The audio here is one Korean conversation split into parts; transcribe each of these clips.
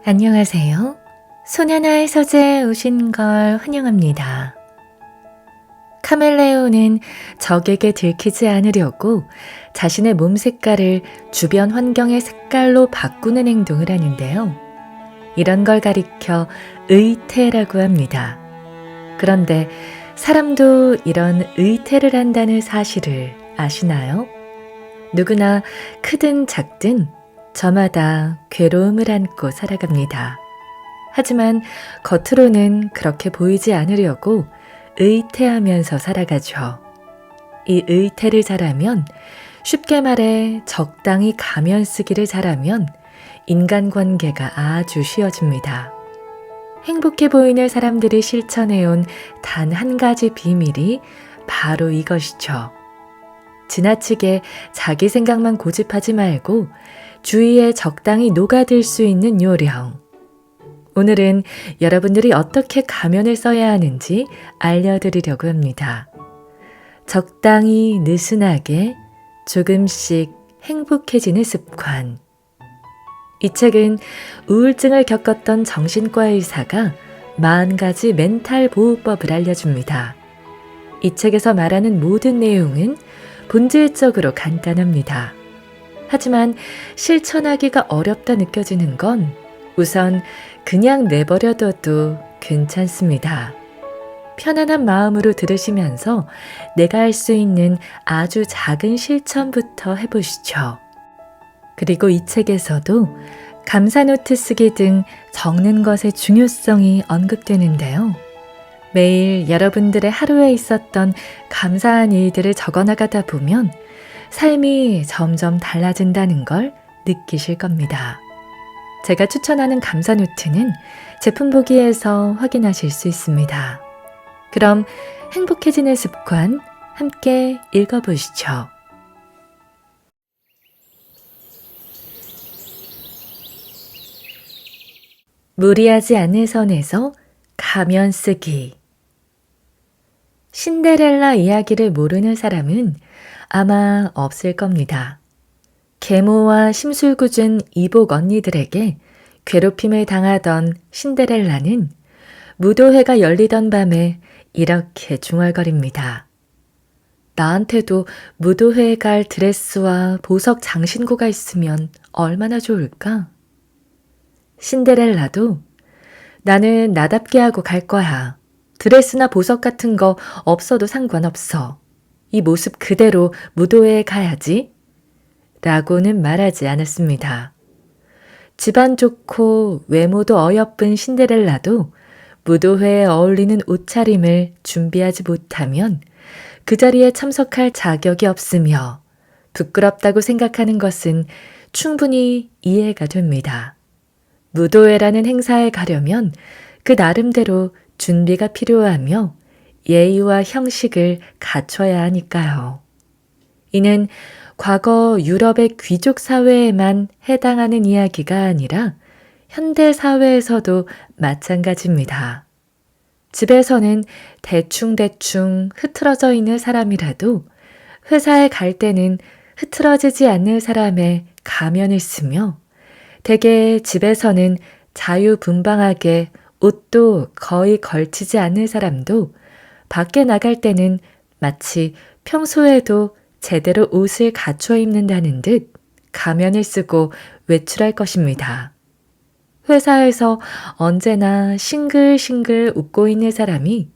안녕하세요. 소년아의 서재에 오신 걸 환영합니다. 카멜레온은 적에게 들키지 않으려고 자신의 몸 색깔을 주변 환경의 색깔로 바꾸는 행동을 하는데요. 이런 걸 가리켜 의태라고 합니다. 그런데 사람도 이런 의태를 한다는 사실을 아시나요? 누구나 크든 작든 저마다 괴로움을 안고 살아갑니다. 하지만 겉으로는 그렇게 보이지 않으려고 의태하면서 살아가죠. 이 의태를 잘하면, 쉽게 말해 적당히 가면 쓰기를 잘하면 인간관계가 아주 쉬워집니다. 행복해 보이는 사람들이 실천해온 단 한 가지 비밀이 바로 이것이죠. 지나치게 자기 생각만 고집하지 말고 주위에 적당히 녹아들 수 있는 요령. 오늘은 여러분들이 어떻게 가면을 써야 하는지 알려드리려고 합니다. 적당히 느슨하게 조금씩 행복해지는 습관. 이 책은 우울증을 겪었던 정신과 의사가 40가지 멘탈 보호법을 알려줍니다. 이 책에서 말하는 모든 내용은 본질적으로 간단합니다. 하지만 실천하기가 어렵다 느껴지는 건 우선 그냥 내버려둬도 괜찮습니다. 편안한 마음으로 들으시면서 내가 할 수 있는 아주 작은 실천부터 해보시죠. 그리고 이 책에서도 감사노트 쓰기 등 적는 것의 중요성이 언급되는데요. 매일 여러분들의 하루에 있었던 감사한 일들을 적어나가다 보면 삶이 점점 달라진다는 걸 느끼실 겁니다. 제가 추천하는 감사노트는 제품 보기에서 확인하실 수 있습니다. 그럼 행복해지는 습관 함께 읽어보시죠. 무리하지 않는 선에서 가면 쓰기. 신데렐라 이야기를 모르는 사람은 아마 없을 겁니다. 계모와 심술궂은 이복 언니들에게 괴롭힘을 당하던 신데렐라는 무도회가 열리던 밤에 이렇게 중얼거립니다. 나한테도 무도회에 갈 드레스와 보석 장신구가 있으면 얼마나 좋을까? 신데렐라도 나는 나답게 하고 갈 거야. 드레스나 보석 같은 거 없어도 상관없어. 이 모습 그대로 무도회에 가야지. 라고는 말하지 않았습니다. 집안 좋고 외모도 어여쁜 신데렐라도 무도회에 어울리는 옷차림을 준비하지 못하면 그 자리에 참석할 자격이 없으며 부끄럽다고 생각하는 것은 충분히 이해가 됩니다. 무도회라는 행사에 가려면 그 나름대로 준비가 필요하며 예의와 형식을 갖춰야 하니까요. 이는 과거 유럽의 귀족 사회에만 해당하는 이야기가 아니라 현대 사회에서도 마찬가지입니다. 집에서는 대충대충 흐트러져 있는 사람이라도 회사에 갈 때는 흐트러지지 않는 사람의 가면을 쓰며 대개 집에서는 자유분방하게 옷도 거의 걸치지 않는 사람도 밖에 나갈 때는 마치 평소에도 제대로 옷을 갖춰 입는다는 듯 가면을 쓰고 외출할 것입니다. 회사에서 언제나 싱글싱글 웃고 있는 사람이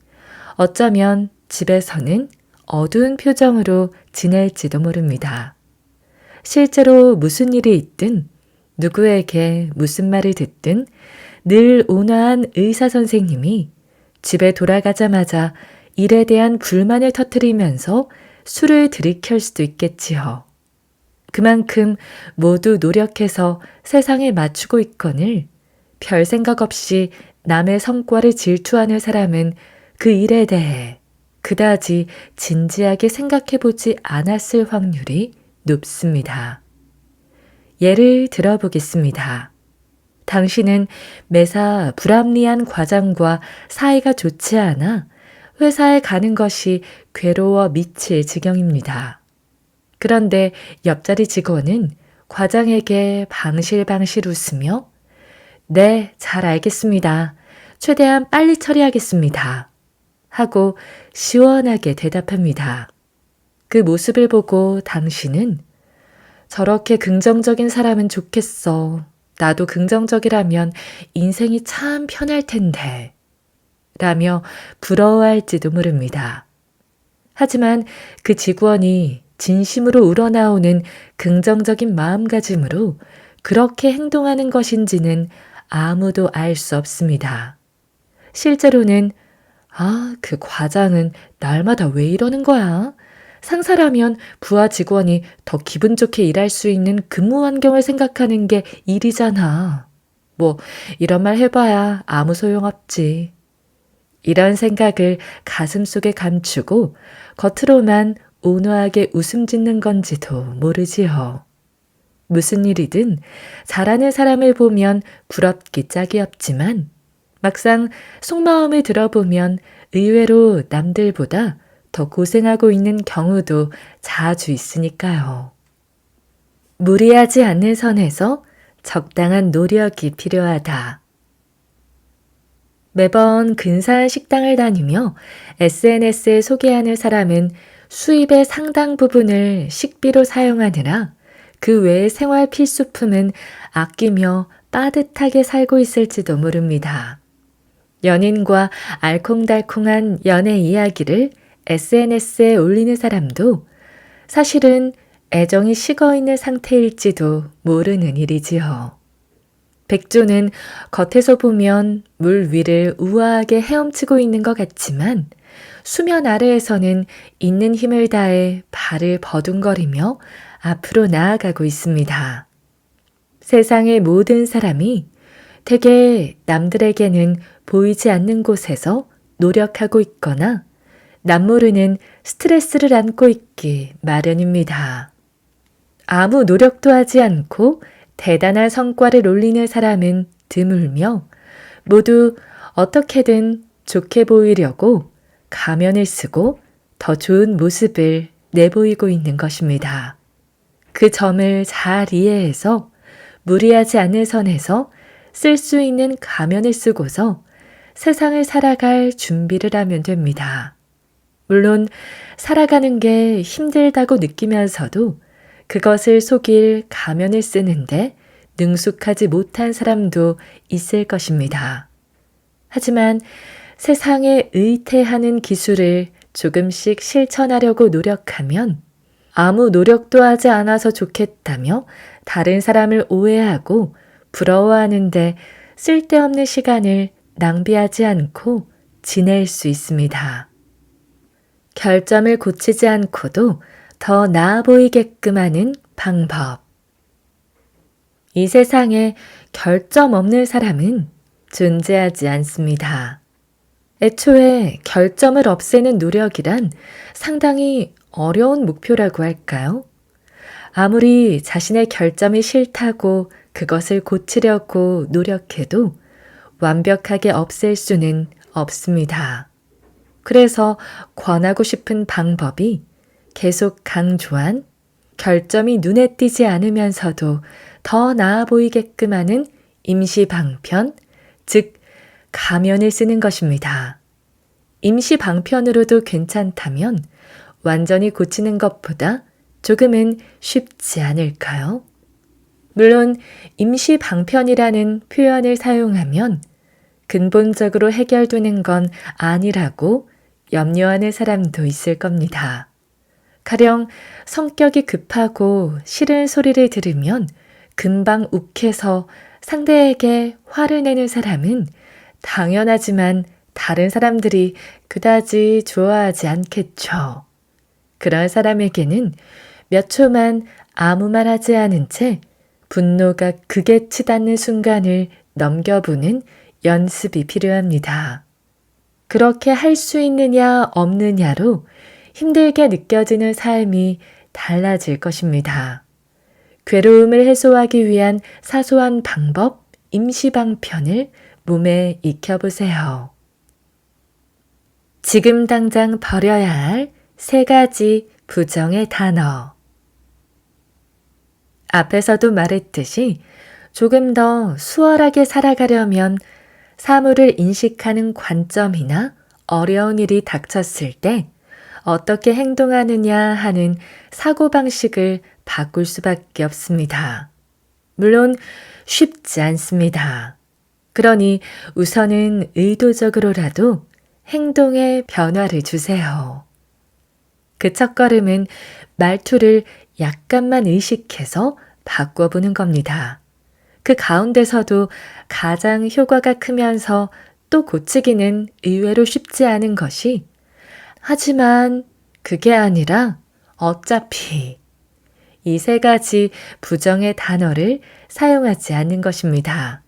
어쩌면 집에서는 어두운 표정으로 지낼지도 모릅니다. 실제로 무슨 일이 있든 누구에게 무슨 말을 듣든 늘 온화한 의사 선생님이 집에 돌아가자마자 일에 대한 불만을 터뜨리면서 술을 들이킬 수도 있겠지요. 그만큼 모두 노력해서 세상에 맞추고 있거늘 별 생각 없이 남의 성과를 질투하는 사람은 그 일에 대해 그다지 진지하게 생각해보지 않았을 확률이 높습니다. 예를 들어보겠습니다. 당신은 매사 불합리한 과장과 사이가 좋지 않아 회사에 가는 것이 괴로워 미칠 지경입니다. 그런데 옆자리 직원은 과장에게 방실방실 웃으며 네, 잘 알겠습니다. 최대한 빨리 처리하겠습니다. 하고 시원하게 대답합니다. 그 모습을 보고 당신은 저렇게 긍정적인 사람은 좋겠어. 나도 긍정적이라면 인생이 참 편할 텐데. 라며 부러워할지도 모릅니다. 하지만 그 직원이 진심으로 우러나오는 긍정적인 마음가짐으로 그렇게 행동하는 것인지는 아무도 알 수 없습니다. 실제로는 그 과장은 날마다 왜 이러는 거야? 상사라면 부하 직원이 더 기분 좋게 일할 수 있는 근무 환경을 생각하는 게 일이잖아. 이런 말 해봐야 아무 소용없지. 이런 생각을 가슴속에 감추고 겉으로만 온화하게 웃음 짓는 건지도 모르지요. 무슨 일이든 잘하는 사람을 보면 부럽기 짝이 없지만 막상 속마음을 들어보면 의외로 남들보다 더 고생하고 있는 경우도 자주 있으니까요. 무리하지 않는 선에서 적당한 노력이 필요하다. 매번 근사한 식당을 다니며 SNS에 소개하는 사람은 수입의 상당 부분을 식비로 사용하느라 그 외의 생활 필수품은 아끼며 빠듯하게 살고 있을지도 모릅니다. 연인과 알콩달콩한 연애 이야기를 SNS에 올리는 사람도 사실은 애정이 식어 있는 상태일지도 모르는 일이지요. 백조는 겉에서 보면 물 위를 우아하게 헤엄치고 있는 것 같지만 수면 아래에서는 있는 힘을 다해 발을 버둥거리며 앞으로 나아가고 있습니다. 세상의 모든 사람이 대개 남들에게는 보이지 않는 곳에서 노력하고 있거나 남모르는 스트레스를 안고 있기 마련입니다. 아무 노력도 하지 않고 대단한 성과를 올리는 사람은 드물며 모두 어떻게든 좋게 보이려고 가면을 쓰고 더 좋은 모습을 내보이고 있는 것입니다. 그 점을 잘 이해해서 무리하지 않는 선에서 쓸 수 있는 가면을 쓰고서 세상을 살아갈 준비를 하면 됩니다. 물론 살아가는 게 힘들다고 느끼면서도 그것을 속일 가면을 쓰는데 능숙하지 못한 사람도 있을 것입니다. 하지만 세상에 의태하는 기술을 조금씩 실천하려고 노력하면 아무 노력도 하지 않아서 좋겠다며 다른 사람을 오해하고 부러워하는데 쓸데없는 시간을 낭비하지 않고 지낼 수 있습니다. 결점을 고치지 않고도 더 나아 보이게끔 하는 방법. 이 세상에 결점 없는 사람은 존재하지 않습니다. 애초에 결점을 없애는 노력이란 상당히 어려운 목표라고 할까요? 아무리 자신의 결점이 싫다고 그것을 고치려고 노력해도 완벽하게 없앨 수는 없습니다. 그래서 권하고 싶은 방법이 계속 강조한 결점이 눈에 띄지 않으면서도 더 나아 보이게끔 하는 임시 방편, 즉 가면을 쓰는 것입니다. 임시 방편으로도 괜찮다면 완전히 고치는 것보다 조금은 쉽지 않을까요? 물론 임시 방편이라는 표현을 사용하면 근본적으로 해결되는 건 아니라고 염려하는 사람도 있을 겁니다. 가령 성격이 급하고 싫은 소리를 들으면 금방 욱해서 상대에게 화를 내는 사람은 당연하지만 다른 사람들이 그다지 좋아하지 않겠죠. 그런 사람에게는 몇 초만 아무 말 하지 않은 채 분노가 극에 치닫는 순간을 넘겨보는 연습이 필요합니다. 그렇게 할 수 있느냐 없느냐로 힘들게 느껴지는 삶이 달라질 것입니다. 괴로움을 해소하기 위한 사소한 방법, 임시방편을 몸에 익혀보세요. 지금 당장 버려야 할 3가지 부정의 단어. 앞에서도 말했듯이 조금 더 수월하게 살아가려면 사물을 인식하는 관점이나 어려운 일이 닥쳤을 때 어떻게 행동하느냐 하는 사고방식을 바꿀 수밖에 없습니다. 물론 쉽지 않습니다. 그러니 우선은 의도적으로라도 행동에 변화를 주세요. 그 첫걸음은 말투를 약간만 의식해서 바꿔보는 겁니다. 그 가운데서도 가장 효과가 크면서 또 고치기는 의외로 쉽지 않은 것이 하지만 그게 아니라 어차피 이 세 가지 부정의 단어를 사용하지 않는 것입니다.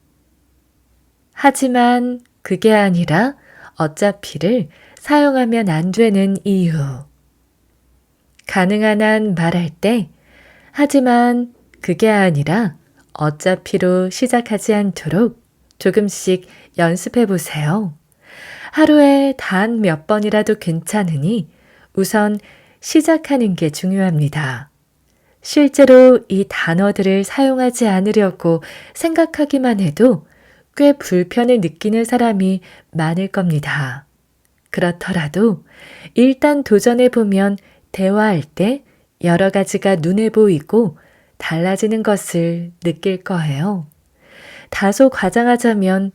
하지만 그게 아니라 어차피를 사용하면 안 되는 이유. 가능한 한 말할 때 하지만 그게 아니라 어차피로 시작하지 않도록 조금씩 연습해 보세요. 하루에 단 몇 번이라도 괜찮으니 우선 시작하는 게 중요합니다. 실제로 이 단어들을 사용하지 않으려고 생각하기만 해도 꽤 불편을 느끼는 사람이 많을 겁니다. 그렇더라도 일단 도전해 보면 대화할 때 여러 가지가 눈에 보이고 달라지는 것을 느낄 거예요. 다소 과장하자면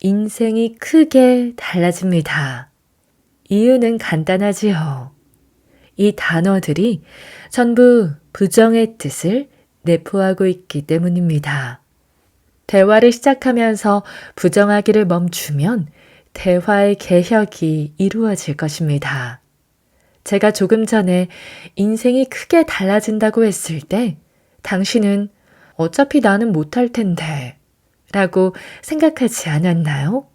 인생이 크게 달라집니다. 이유는 간단하지요. 이 단어들이 전부 부정의 뜻을 내포하고 있기 때문입니다. 대화를 시작하면서 부정하기를 멈추면 대화의 개혁이 이루어질 것입니다. 제가 조금 전에 인생이 크게 달라진다고 했을 때 당신은 어차피 나는 못할 텐데 라고 생각하지 않았나요?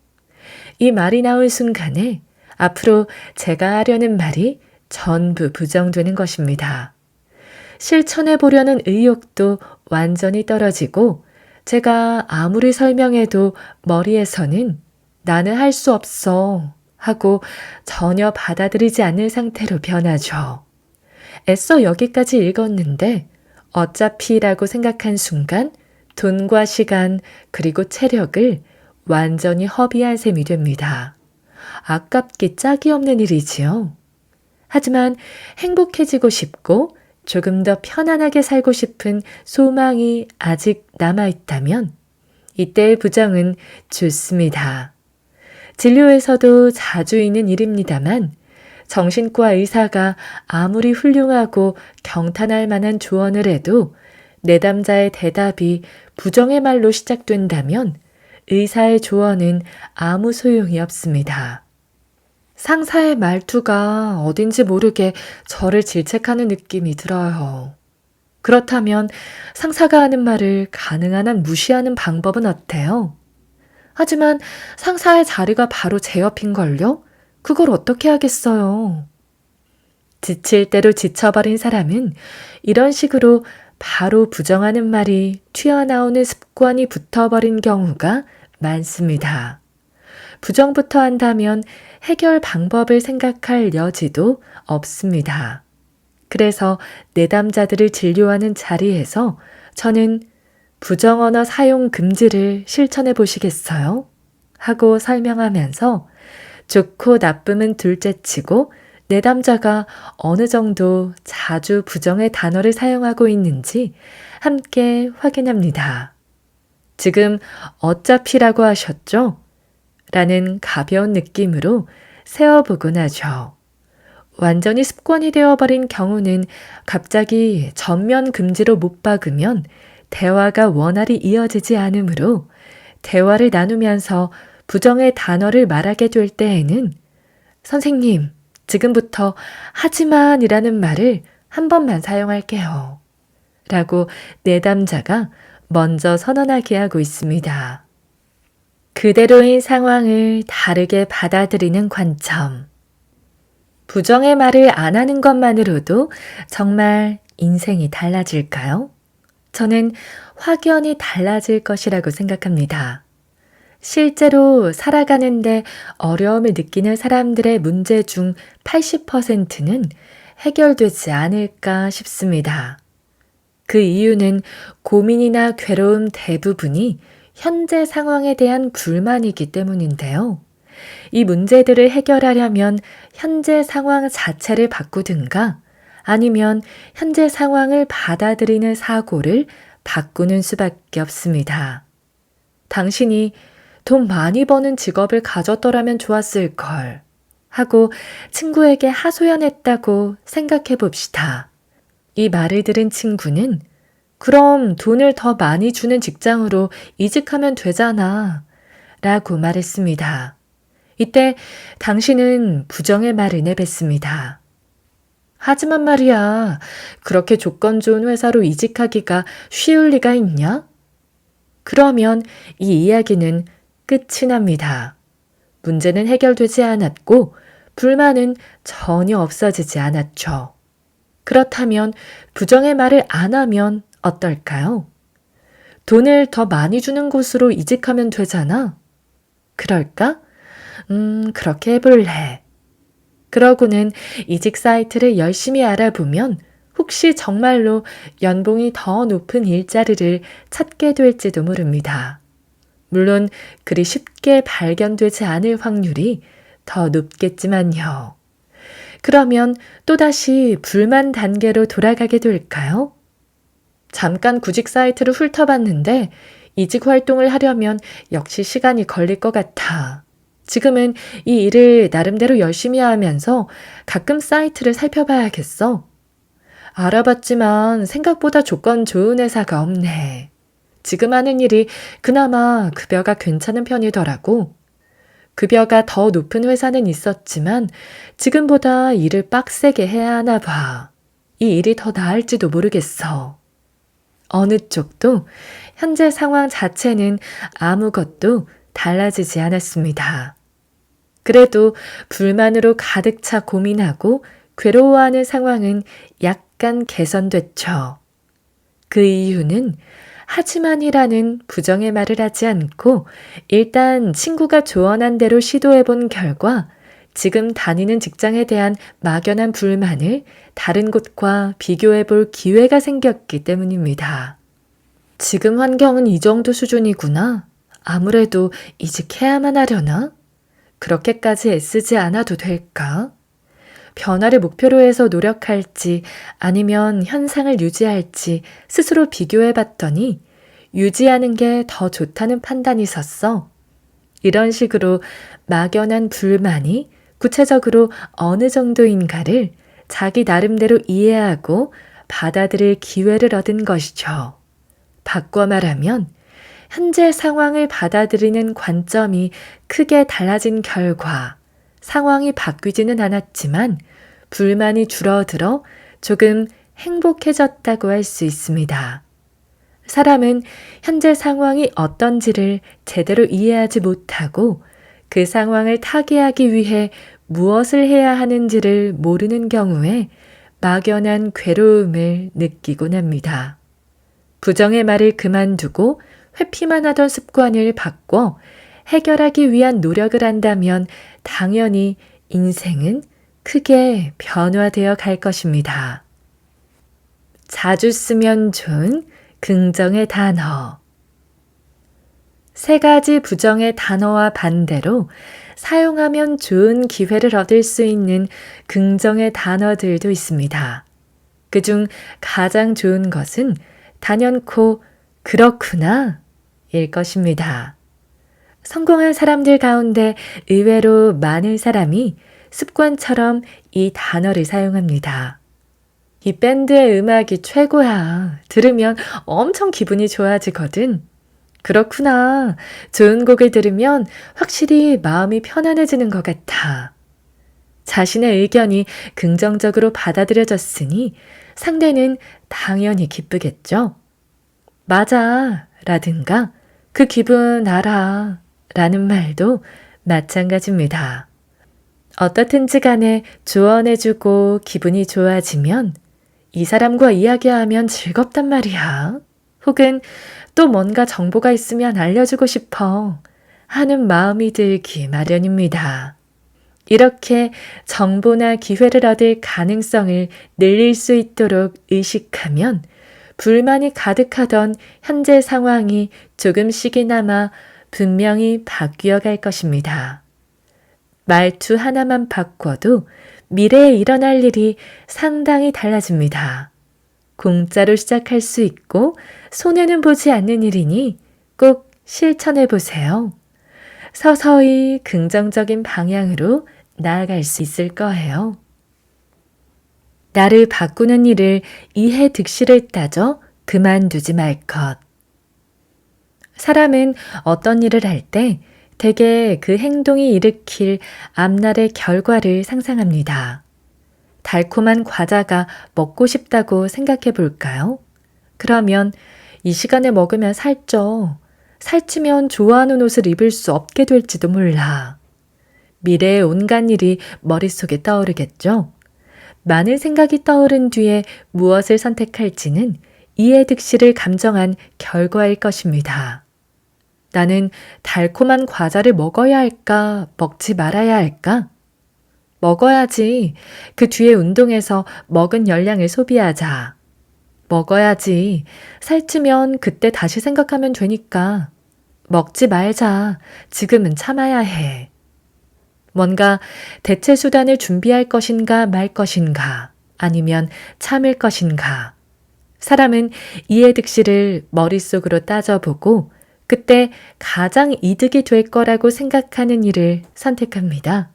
이 말이 나올 순간에 앞으로 제가 하려는 말이 전부 부정되는 것입니다. 실천해 보려는 의욕도 완전히 떨어지고 제가 아무리 설명해도 머리에서는 나는 할 수 없어 하고 전혀 받아들이지 않는 상태로 변하죠. 애써 여기까지 읽었는데 어차피라고 생각한 순간 돈과 시간 그리고 체력을 완전히 허비한 셈이 됩니다. 아깝기 짝이 없는 일이지요. 하지만 행복해지고 싶고 조금 더 편안하게 살고 싶은 소망이 아직 남아있다면 이때의 부정은 좋습니다. 진료에서도 자주 있는 일입니다만 정신과 의사가 아무리 훌륭하고 경탄할 만한 조언을 해도 내담자의 대답이 부정의 말로 시작된다면 의사의 조언은 아무 소용이 없습니다. 상사의 말투가 어딘지 모르게 저를 질책하는 느낌이 들어요. 그렇다면 상사가 하는 말을 가능한 한 무시하는 방법은 어때요? 하지만 상사의 자리가 바로 제 옆인걸요? 그걸 어떻게 하겠어요? 지칠 대로 지쳐버린 사람은 이런 식으로 바로 부정하는 말이 튀어나오는 습관이 붙어버린 경우가 많습니다. 부정부터 한다면 해결 방법을 생각할 여지도 없습니다. 그래서 내담자들을 진료하는 자리에서 저는 부정언어 사용 금지를 실천해 보시겠어요? 하고 설명하면서 좋고 나쁨은 둘째치고 내담자가 어느 정도 자주 부정의 단어를 사용하고 있는지 함께 확인합니다. 지금 어차피라고 하셨죠? 라는 가벼운 느낌으로 세어보곤 하죠. 완전히 습관이 되어버린 경우는 갑자기 전면 금지로 못 박으면 대화가 원활히 이어지지 않으므로 대화를 나누면서 부정의 단어를 말하게 될 때에는 선생님, 지금부터 하지만이라는 말을 한 번만 사용할게요. 라고 내담자가 먼저 선언하게 하고 있습니다. 그대로인 상황을 다르게 받아들이는 관점. 부정의 말을 안 하는 것만으로도 정말 인생이 달라질까요? 저는 확연히 달라질 것이라고 생각합니다. 실제로 살아가는데 어려움을 느끼는 사람들의 문제 중 80%는 해결되지 않을까 싶습니다. 그 이유는 고민이나 괴로움 대부분이 현재 상황에 대한 불만이기 때문인데요. 이 문제들을 해결하려면 현재 상황 자체를 바꾸든가 아니면 현재 상황을 받아들이는 사고를 바꾸는 수밖에 없습니다. 당신이 돈 많이 버는 직업을 가졌더라면 좋았을 걸 하고 친구에게 하소연했다고 생각해 봅시다. 이 말을 들은 친구는 그럼 돈을 더 많이 주는 직장으로 이직하면 되잖아 라고 말했습니다. 이때 당신은 부정의 말을 내뱉습니다. 하지만 말이야, 그렇게 조건 좋은 회사로 이직하기가 쉬울 리가 있냐? 그러면 이 이야기는 끝이 납니다. 문제는 해결되지 않았고 불만은 전혀 없어지지 않았죠. 그렇다면 부정의 말을 안 하면 어떨까요? 돈을 더 많이 주는 곳으로 이직하면 되잖아. 그럴까? 그렇게 해볼래. 그러고는 이직 사이트를 열심히 알아보면 혹시 정말로 연봉이 더 높은 일자리를 찾게 될지도 모릅니다. 물론 그리 쉽게 발견되지 않을 확률이 더 높겠지만요. 그러면 또다시 불만 단계로 돌아가게 될까요? 잠깐 구직 사이트를 훑어봤는데 이직 활동을 하려면 역시 시간이 걸릴 것 같아. 지금은 이 일을 나름대로 열심히 하면서 가끔 사이트를 살펴봐야겠어. 알아봤지만 생각보다 조건 좋은 회사가 없네. 지금 하는 일이 그나마 급여가 괜찮은 편이더라고. 급여가 더 높은 회사는 있었지만 지금보다 일을 빡세게 해야 하나 봐. 이 일이 더 나을지도 모르겠어. 어느 쪽도 현재 상황 자체는 아무것도 달라지지 않았습니다. 그래도 불만으로 가득 차 고민하고 괴로워하는 상황은 약간 개선됐죠. 그 이유는 하지만이라는 부정의 말을 하지 않고 일단 친구가 조언한 대로 시도해본 결과 지금 다니는 직장에 대한 막연한 불만을 다른 곳과 비교해볼 기회가 생겼기 때문입니다. 지금 환경은 이 정도 수준이구나. 아무래도 이직해야만 하려나? 그렇게까지 애쓰지 않아도 될까? 변화를 목표로 해서 노력할지 아니면 현상을 유지할지 스스로 비교해 봤더니 유지하는 게 더 좋다는 판단이 섰어. 이런 식으로 막연한 불만이 구체적으로 어느 정도인가를 자기 나름대로 이해하고 받아들일 기회를 얻은 것이죠. 바꿔 말하면 현재 상황을 받아들이는 관점이 크게 달라진 결과 상황이 바뀌지는 않았지만 불만이 줄어들어 조금 행복해졌다고 할 수 있습니다. 사람은 현재 상황이 어떤지를 제대로 이해하지 못하고 그 상황을 타개하기 위해 무엇을 해야 하는지를 모르는 경우에 막연한 괴로움을 느끼곤 합니다. 부정의 말을 그만두고 회피만 하던 습관을 바꿔 해결하기 위한 노력을 한다면 당연히 인생은 크게 변화되어 갈 것입니다. 자주 쓰면 좋은 긍정의 단어. 3가지 부정의 단어와 반대로 사용하면 좋은 기회를 얻을 수 있는 긍정의 단어들도 있습니다. 그중 가장 좋은 것은 단연코 그렇구나 일 것입니다. 성공한 사람들 가운데 의외로 많은 사람이 습관처럼 이 단어를 사용합니다. 이 밴드의 음악이 최고야. 들으면 엄청 기분이 좋아지거든. 그렇구나. 좋은 곡을 들으면 확실히 마음이 편안해지는 것 같아. 자신의 의견이 긍정적으로 받아들여졌으니 상대는 당연히 기쁘겠죠. 맞아. 라든가 그 기분 알아. 라는 말도 마찬가지입니다. 어떻든지 간에 조언해주고 기분이 좋아지면 이 사람과 이야기하면 즐겁단 말이야. 혹은 또 뭔가 정보가 있으면 알려주고 싶어 하는 마음이 들기 마련입니다. 이렇게 정보나 기회를 얻을 가능성을 늘릴 수 있도록 의식하면 불만이 가득하던 현재 상황이 조금씩이나마 분명히 바뀌어 갈 것입니다. 말투 하나만 바꿔도 미래에 일어날 일이 상당히 달라집니다. 공짜로 시작할 수 있고 손해는 보지 않는 일이니 꼭 실천해 보세요. 서서히 긍정적인 방향으로 나아갈 수 있을 거예요. 나를 바꾸는 일을 이해 득실을 따져 그만두지 말 것. 사람은 어떤 일을 할 때 대개 그 행동이 일으킬 앞날의 결과를 상상합니다. 달콤한 과자가 먹고 싶다고 생각해 볼까요? 그러면 이 시간에 먹으면 살쪄. 살찌면 좋아하는 옷을 입을 수 없게 될지도 몰라. 미래의 온갖 일이 머릿속에 떠오르겠죠? 많은 생각이 떠오른 뒤에 무엇을 선택할지는 이해득실을 감정한 결과일 것입니다. 나는 달콤한 과자를 먹어야 할까, 먹지 말아야 할까? 먹어야지. 그 뒤에 운동해서 먹은 열량을 소비하자. 먹어야지. 살찌면 그때 다시 생각하면 되니까. 먹지 말자. 지금은 참아야 해. 뭔가 대체 수단을 준비할 것인가 말 것인가, 아니면 참을 것인가. 사람은 이해득실을 머릿속으로 따져보고 그때 가장 이득이 될 거라고 생각하는 일을 선택합니다.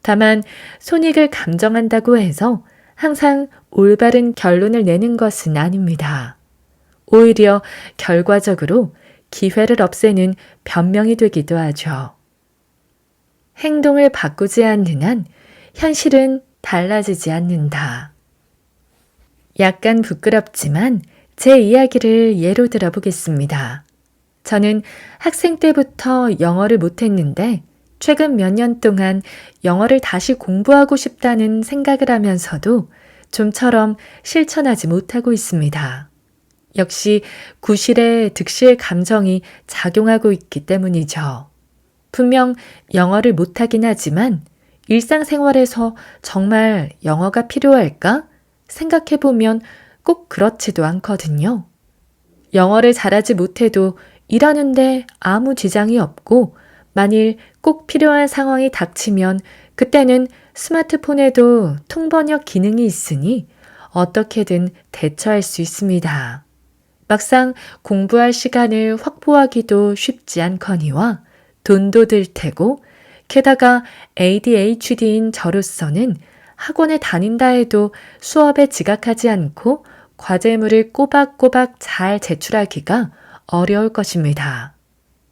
다만 손익을 감정한다고 해서 항상 올바른 결론을 내는 것은 아닙니다. 오히려 결과적으로 기회를 없애는 변명이 되기도 하죠. 행동을 바꾸지 않는 한 현실은 달라지지 않는다. 약간 부끄럽지만 제 이야기를 예로 들어보겠습니다. 저는 학생 때부터 영어를 못했는데 최근 몇 년 동안 영어를 다시 공부하고 싶다는 생각을 하면서도 좀처럼 실천하지 못하고 있습니다. 역시 구실의 득실 감정이 작용하고 있기 때문이죠. 분명 영어를 못하긴 하지만 일상생활에서 정말 영어가 필요할까? 생각해보면 꼭 그렇지도 않거든요. 영어를 잘하지 못해도 일하는데 아무 지장이 없고 만일 꼭 필요한 상황이 닥치면 그때는 스마트폰에도 통번역 기능이 있으니 어떻게든 대처할 수 있습니다. 막상 공부할 시간을 확보하기도 쉽지 않거니와 돈도 들 테고 게다가 ADHD인 저로서는 학원에 다닌다 해도 수업에 지각하지 않고 과제물을 꼬박꼬박 잘 제출하기가 어려울 것입니다.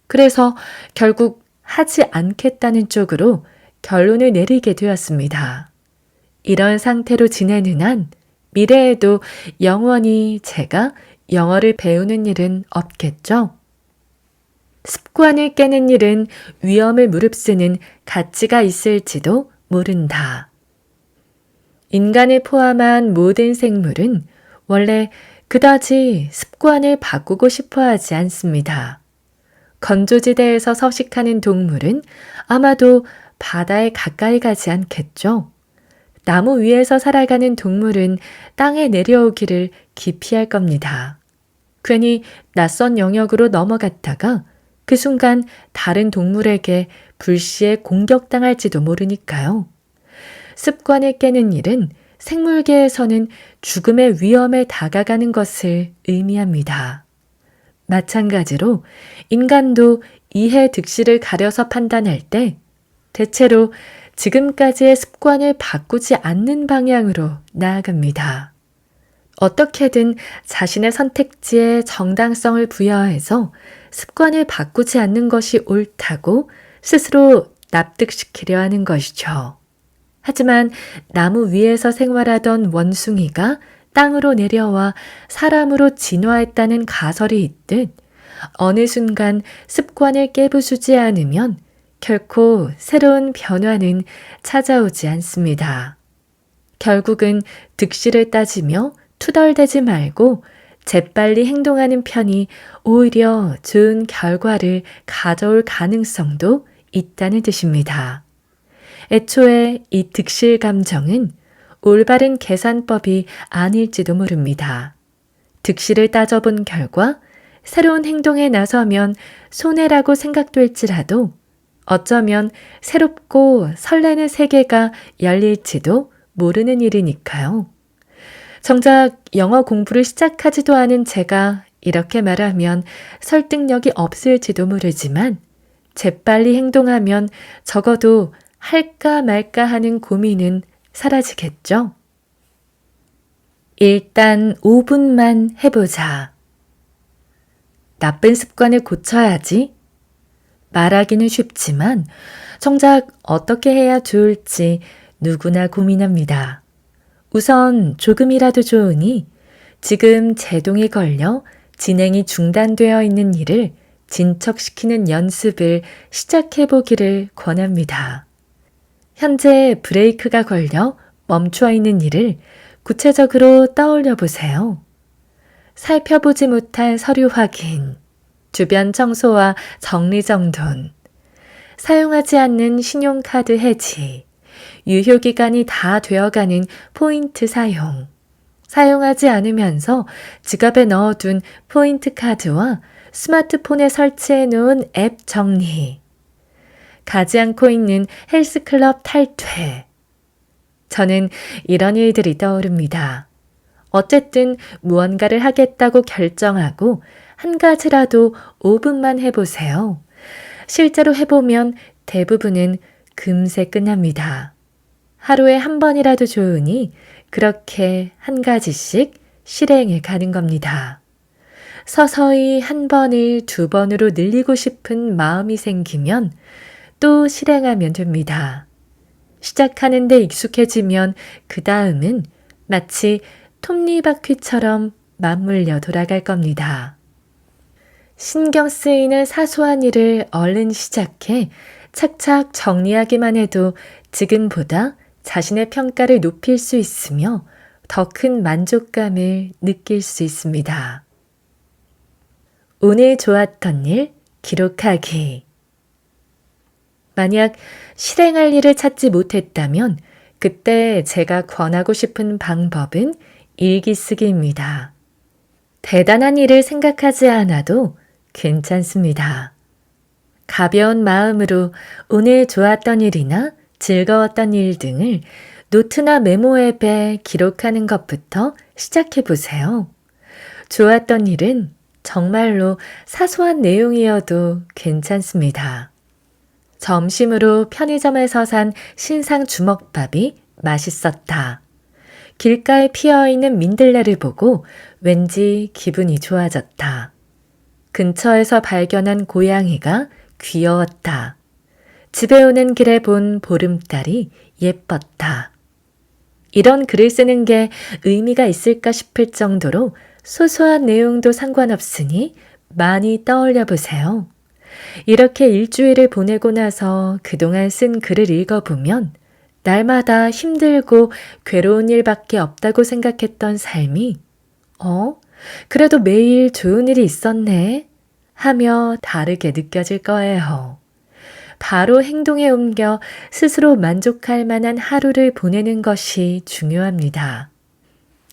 그래서 결국 하지 않겠다는 쪽으로 결론을 내리게 되었습니다. 이런 상태로 지내는 한 미래에도 영원히 제가 영어를 배우는 일은 없겠죠? 습관을 깨는 일은 위험을 무릅쓰는 가치가 있을지도 모른다. 인간을 포함한 모든 생물은 원래 그다지 습관을 바꾸고 싶어 하지 않습니다. 건조지대에서 서식하는 동물은 아마도 바다에 가까이 가지 않겠죠. 나무 위에서 살아가는 동물은 땅에 내려오기를 기피할 겁니다. 괜히 낯선 영역으로 넘어갔다가 그 순간 다른 동물에게 불시에 공격당할지도 모르니까요. 습관을 깨는 일은 생물계에서는 죽음의 위험에 다가가는 것을 의미합니다. 마찬가지로 인간도 이해 득실을 가려서 판단할 때 대체로 지금까지의 습관을 바꾸지 않는 방향으로 나아갑니다. 어떻게든 자신의 선택지에 정당성을 부여해서 습관을 바꾸지 않는 것이 옳다고 스스로 납득시키려 하는 것이죠. 하지만 나무 위에서 생활하던 원숭이가 땅으로 내려와 사람으로 진화했다는 가설이 있듯 어느 순간 습관을 깨부수지 않으면 결코 새로운 변화는 찾아오지 않습니다. 결국은 득실을 따지며 투덜대지 말고 재빨리 행동하는 편이 오히려 좋은 결과를 가져올 가능성도 있다는 뜻입니다. 애초에 이 득실 감정은 올바른 계산법이 아닐지도 모릅니다. 득실을 따져본 결과 새로운 행동에 나서면 손해라고 생각될지라도 어쩌면 새롭고 설레는 세계가 열릴지도 모르는 일이니까요. 정작 영어 공부를 시작하지도 않은 제가 이렇게 말하면 설득력이 없을지도 모르지만 재빨리 행동하면 적어도 할까 말까 하는 고민은 사라지겠죠. 일단 5분만 해보자. 나쁜 습관을 고쳐야지. 말하기는 쉽지만 정작 어떻게 해야 좋을지 누구나 고민합니다. 우선 조금이라도 좋으니 지금 제동이 걸려 진행이 중단되어 있는 일을 진척시키는 연습을 시작해 보기를 권합니다. 현재 브레이크가 걸려 멈춰 있는 일을 구체적으로 떠올려 보세요. 살펴보지 못한 서류 확인, 주변 청소와 정리정돈, 사용하지 않는 신용카드 해지, 유효기간이 다 되어가는 포인트 사용, 사용하지 않으면서 지갑에 넣어둔 포인트 카드와 스마트폰에 설치해 놓은 앱 정리, 가지 않고 있는 헬스클럽 탈퇴. 저는 이런 일들이 떠오릅니다. 어쨌든 무언가를 하겠다고 결정하고 한 가지라도 5분만 해보세요. 실제로 해보면 대부분은 금세 끝납니다. 하루에 한 번이라도 좋으니 그렇게 한 가지씩 실행해 가는 겁니다. 서서히 한 번을 2번으로 늘리고 싶은 마음이 생기면 또 실행하면 됩니다. 시작하는데 익숙해지면 그 다음은 마치 톱니바퀴처럼 맞물려 돌아갈 겁니다. 신경 쓰이는 사소한 일을 얼른 시작해 착착 정리하기만 해도 지금보다 자신의 평가를 높일 수 있으며 더 큰 만족감을 느낄 수 있습니다. 오늘 좋았던 일 기록하기. 만약 실행할 일을 찾지 못했다면 그때 제가 권하고 싶은 방법은 일기 쓰기입니다. 대단한 일을 생각하지 않아도 괜찮습니다. 가벼운 마음으로 오늘 좋았던 일이나 즐거웠던 일 등을 노트나 메모 앱에 기록하는 것부터 시작해 보세요. 좋았던 일은 정말로 사소한 내용이어도 괜찮습니다. 점심으로 편의점에서 산 신상 주먹밥이 맛있었다. 길가에 피어있는 민들레를 보고 왠지 기분이 좋아졌다. 근처에서 발견한 고양이가 귀여웠다. 집에 오는 길에 본 보름달이 예뻤다. 이런 글을 쓰는 게 의미가 있을까 싶을 정도로 소소한 내용도 상관없으니 많이 떠올려 보세요. 이렇게 일주일을 보내고 나서 그동안 쓴 글을 읽어보면 날마다 힘들고 괴로운 일밖에 없다고 생각했던 삶이 그래도 매일 좋은 일이 있었네 하며 다르게 느껴질 거예요. 바로 행동에 옮겨 스스로 만족할 만한 하루를 보내는 것이 중요합니다.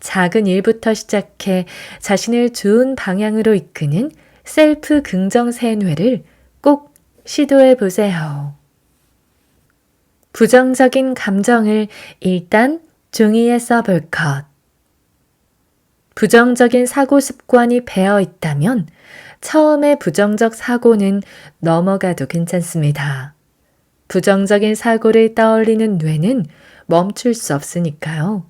작은 일부터 시작해 자신을 좋은 방향으로 이끄는 셀프 긍정 세뇌를 꼭 시도해 보세요. 부정적인 감정을 일단 종이에 써볼 것. 부정적인 사고 습관이 배어 있다면 처음에 부정적 사고는 넘어가도 괜찮습니다. 부정적인 사고를 떠올리는 뇌는 멈출 수 없으니까요.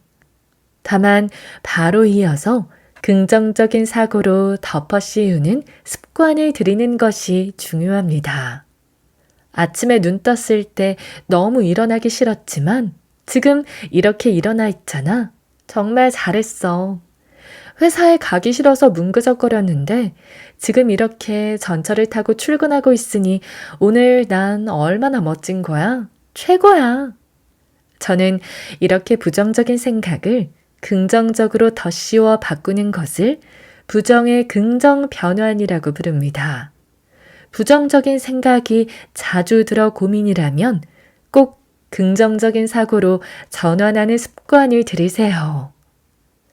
다만 바로 이어서 긍정적인 사고로 덮어 씌우는 습관을 들이는 것이 중요합니다. 아침에 눈 떴을 때 너무 일어나기 싫었지만 지금 이렇게 일어나 있잖아. 정말 잘했어. 회사에 가기 싫어서 뭉그적거렸는데 지금 이렇게 전철을 타고 출근하고 있으니 오늘 난 얼마나 멋진 거야? 최고야. 저는 이렇게 부정적인 생각을 긍정적으로 덧씌워 바꾸는 것을 부정의 긍정 변환이라고 부릅니다. 부정적인 생각이 자주 들어 고민이라면 꼭 긍정적인 사고로 전환하는 습관을 들이세요.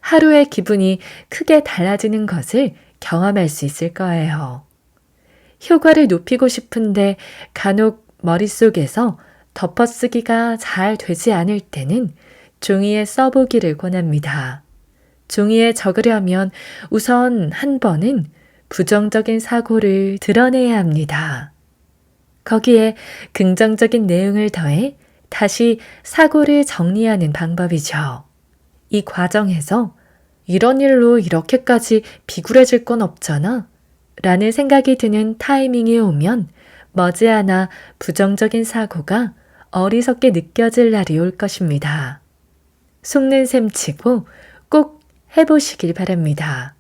하루의 기분이 크게 달라지는 것을 경험할 수 있을 거예요. 효과를 높이고 싶은데 간혹 머릿속에서 덮어쓰기가 잘 되지 않을 때는 종이에 써보기를 권합니다. 종이에 적으려면 우선 한 번은 부정적인 사고를 드러내야 합니다. 거기에 긍정적인 내용을 더해 다시 사고를 정리하는 방법이죠. 이 과정에서 이런 일로 이렇게까지 비굴해질 건 없잖아 라는 생각이 드는 타이밍이 오면 머지않아 부정적인 사고가 어리석게 느껴질 날이 올 것입니다. 속는 셈 치고 꼭 해보시길 바랍니다.